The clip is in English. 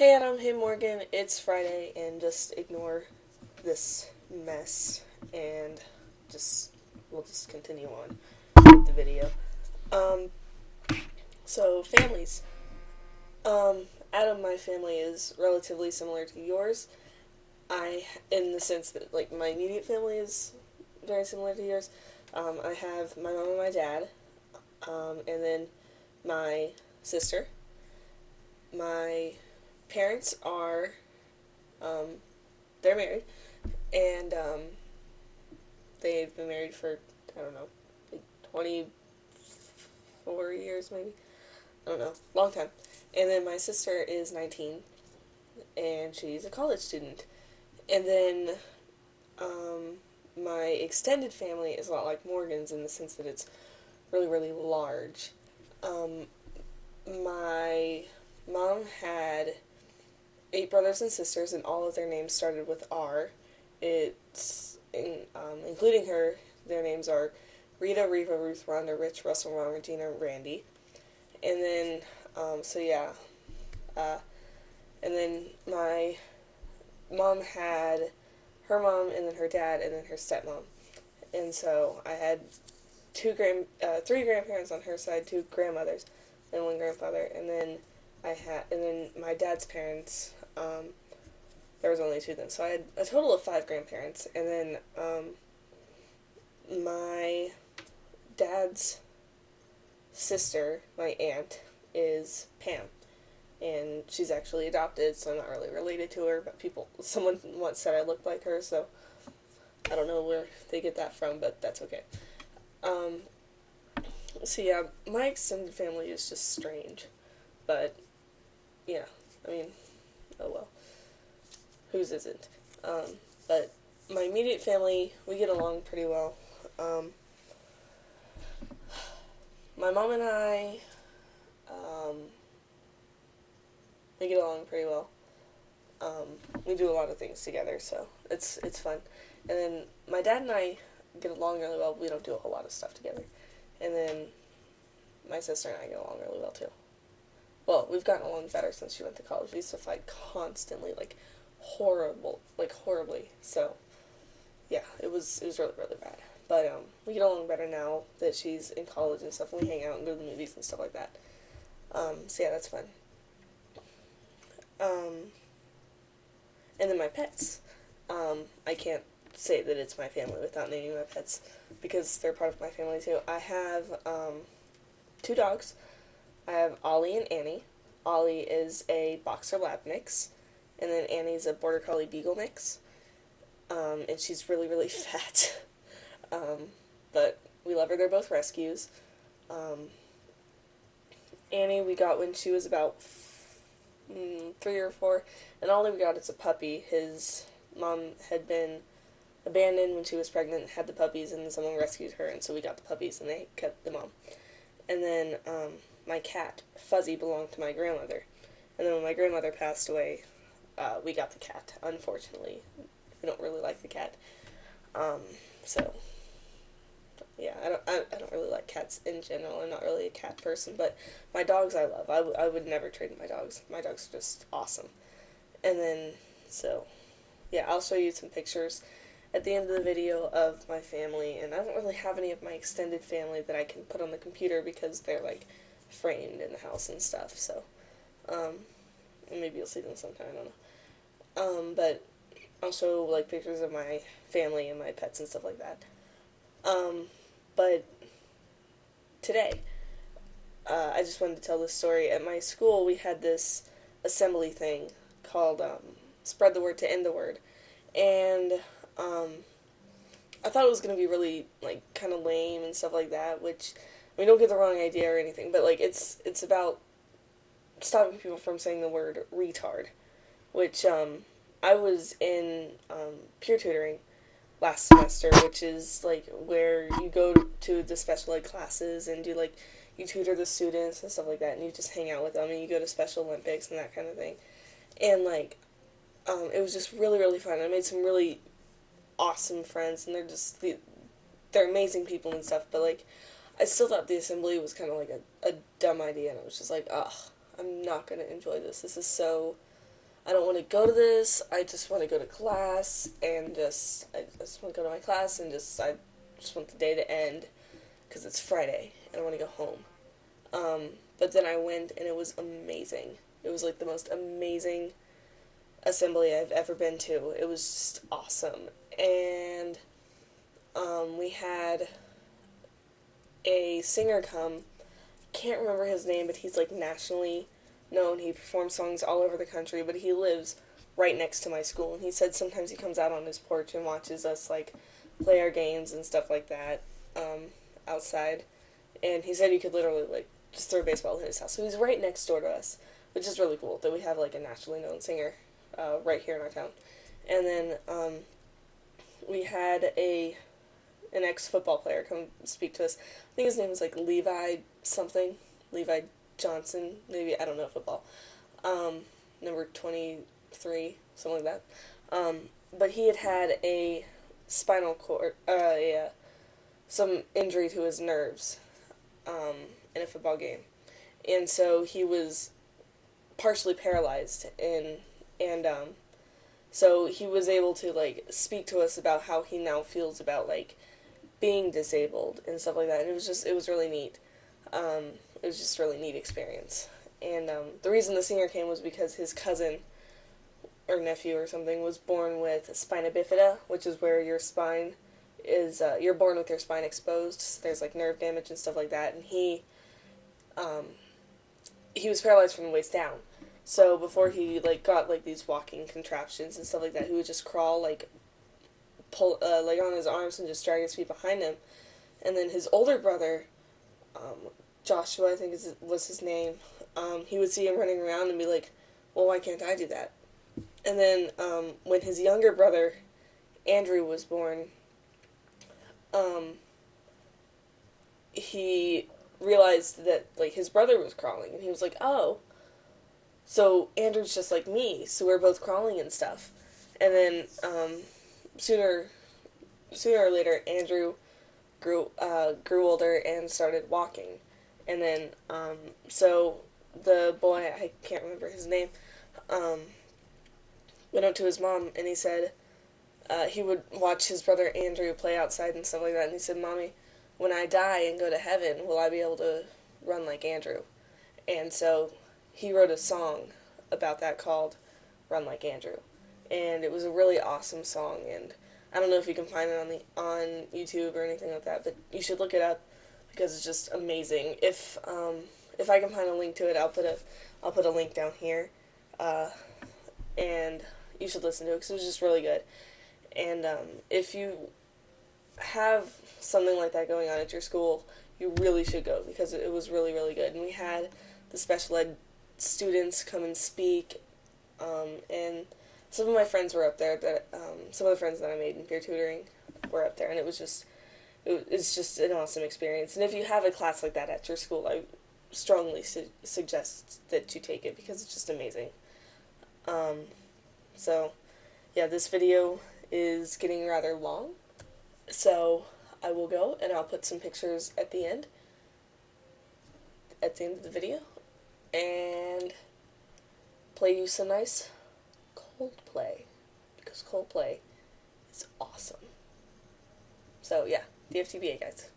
Hey Adam, hey Morgan, it's Friday and just ignore this mess and just we'll just continue on with the video. Um so families. Adam, my family is relatively similar to yours. I in the sense that like my immediate family is very similar to yours. I have my mom and my dad, and then my sister. My parents are um, they're married and they've been married for I don't know, like 24 years maybe. I don't know, long time. And then my sister is 19 and she's a college student. And then my extended family is a lot like Morgan's in the sense that it's really really large. Um, my mom had 8 brothers and sisters, and all of their names started with R. Including her, their names are Rita, Reva, Ruth, Rhonda, Rich, Russell, Ron, Regina, Randy. And then, so yeah. Uh, and then my mom had her mom, and then her dad, and then her stepmom. And so I had three grandparents on her side, two grandmothers, and one grandfather. And then my dad's parents. There was only two then, so I had a total of 5 grandparents. And then my dad's sister, my aunt, is Pam, and she's actually adopted, so I'm not really related to her. But someone once said I looked like her, so I don't know where they get that from, but that's okay. Um, so yeah, my extended family is just strange, but yeah, I mean, oh well, whose isn't? But my immediate family, we get along pretty well. Um, my mom and I, um, we get along pretty well. We do a lot of things together, so it's fun. And then my dad and I get along really well. We don't do a whole lot of stuff together. And then my sister and I get along really well too. Well, we've gotten along better since she went to college. We used to fight constantly, like horribly. So yeah, it was really really bad. But we get along better now that she's in college and stuff. And we hang out and go to the movies and stuff like that. So yeah, that's fun. Um, and then my pets. I can't say that it's my family without naming my pets because they're part of my family too. I have 2 dogs. I have Ollie and Annie. Ollie is a Boxer Lab mix, and then Annie's a Border Collie Beagle mix. And she's really, really fat. But we love her. They're both rescues. Annie we got when she was about 3 or 4, and Ollie we got as a puppy. His mom had been abandoned when she was pregnant and had the puppies, and someone rescued her, and so we got the puppies, and they kept the mom. And then my cat, Fuzzy, belonged to my grandmother. And then when my grandmother passed away, we got the cat. Unfortunately, we don't really like the cat. So yeah, I don't really like cats in general. I'm not really a cat person, but my dogs I love. I would never trade my dogs. My dogs are just awesome. And then so yeah, I'll show you some pictures at the end of the video of my family, and I don't really have any of my extended family that I can put on the computer because they're like framed in the house and stuff. So maybe you'll see them sometime. I don't know. But I'll show like pictures of my family and my pets and stuff like that. But today, I just wanted to tell this story. At my school, we had this assembly thing called "Spread the Word to End the Word," and I thought it was gonna be really like kind of lame and stuff like that. Which I mean, don't get the wrong idea or anything, but like it's about stopping people from saying the word retard, which I was in peer tutoring last semester, which is like where you go to the special ed classes and do like you tutor the students and stuff like that, and you just hang out with them and you go to Special Olympics and that kind of thing. And like it was just really really fun. I made some really awesome friends, and they're amazing people and stuff. But like I still thought the assembly was kind of like a dumb idea, and I was just like, ugh, I'm not gonna enjoy this. This is so I don't want to go to this. I just want to go to class and I just want to go to my class and I just want the day to end because it's Friday and I want to go home. But then I went and it was amazing. It was like the most amazing assembly I've ever been to. It was just awesome. And we had a singer come. Can't remember his name, but he's like nationally known. He performs songs all over the country, but he lives right next to my school. And he said sometimes he comes out on his porch and watches us like play our games and stuff like that outside. And he said you could literally like just throw a baseball in his house. So he's right next door to us, which is really cool that we have like a nationally known singer right here in our town. And then we had an ex-football player come speak to us. I think his name was like Levi something. Levi Johnson, maybe, I don't know football. Number 23, something like that. But he had a spinal cord, some injury to his nerves in a football game. And so he was partially paralyzed, and so he was able to, like, speak to us about how he now feels about, like, being disabled and stuff like that. And it was really neat. It was just a really neat experience. And the reason the singer came was because his cousin or nephew or something was born with spina bifida, which is where your spine is, you're born with your spine exposed. So there's like nerve damage and stuff like that. And he was paralyzed from the waist down. So before he like got like these walking contraptions and stuff like that, he would just crawl, like pull like on his arms and just drag his feet behind him. And then his older brother, Joshua, I think was his name, he would see him running around and be like, well, why can't I do that? And then when his younger brother, Andrew, was born, he realized that like his brother was crawling, and he was like, oh, so Andrew's just like me, so we're both crawling and stuff. And then sooner or later, Andrew grew older and started walking. And then, so the boy, I can't remember his name, went up to his mom and he said, he would watch his brother Andrew play outside and stuff like that, and he said, Mommy, when I die and go to heaven, will I be able to run like Andrew? And so he wrote a song about that called Run Like Andrew. And it was a really awesome song, and I don't know if you can find it on YouTube or anything like that, but you should look it up because it's just amazing. If I can find a link to it, I'll put a link down here, and you should listen to it because it was just really good. And if you have something like that going on at your school, you really should go because it was really, really good. And we had the special ed students come and speak, and some of my friends were up there. Some of the friends that I made in peer tutoring were up there, and it's just an awesome experience. And if you have a class like that at your school, I strongly suggest that you take it because it's just amazing. So, yeah, this video is getting rather long, so I will go and I'll put some pictures at the end of the video, and play you some nice Coldplay, because Coldplay is awesome. So yeah, the FTBA, guys.